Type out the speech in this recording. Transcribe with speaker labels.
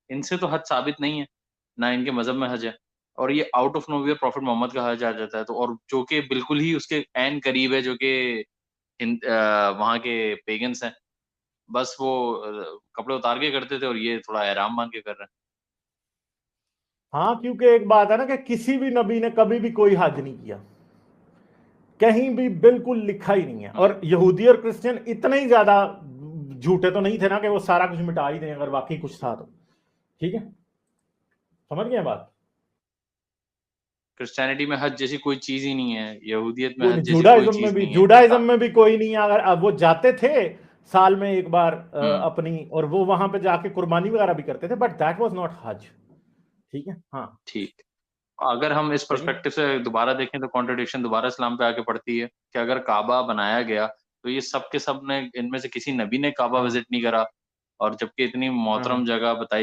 Speaker 1: इनसे तो हज साबित नहीं है, ना इनके मजहब में हज है, और ये out of nowhere prophet Muhammad का हज आ जाता है, तो और जो कि बिल्कुल ही उसके एन करीब है, जो कि वहाँ के पेगन्स हैं, बस वो कपड़े उतार के करते थे, और ये थोड़ा एहराम मान के कर रहे हैं।
Speaker 2: हाँ, क्योंकि एक बात है ना कि किसी भी नबी ने कभी भी कोई हज नहीं किया, कहीं भी बिल्कुल लिखा ही नहीं है।
Speaker 1: हम्म,
Speaker 2: और यहूदी और क्रिश्चियन इतने ही ज्यादा झूठे तो नहीं थे ना कि वो सारा कुछ मिटा ही दें अगर वाकई कुछ था तो। ठीक है, समझ गए बात।
Speaker 1: क्रिश्चियनिटी में हज जैसी कोई चीज ही नहीं है, यहूदियत में
Speaker 2: कोई
Speaker 1: हज
Speaker 2: नहीं,
Speaker 1: जैसी कोई चीज नहीं है।
Speaker 2: जुडाइज्म में भी कोई नहीं है। अगर अब वो जाते थे साल में एक बार
Speaker 1: हम्म,
Speaker 2: अपनी, और वो वहां पे जाके कुर्बानी वगैरह भी करते थे, बट दैट वाज नॉट हज। ठीक है, हाँ।
Speaker 1: ठीक। अगर हम इस
Speaker 2: चलिए।
Speaker 1: पर्सपेक्टिव से दोबारा देखें तो कॉन्ट्रडिक्शन दोबारा इस्लाम पे आके पड़ती है कि अगर काबा बनाया गया तो ये सब के सब ने, इनमें से किसी नबी ने काबा
Speaker 2: हाँ
Speaker 1: विजिट नहीं करा, और जबकि इतनी
Speaker 2: हाँ।
Speaker 1: मोहतरम जगह बताई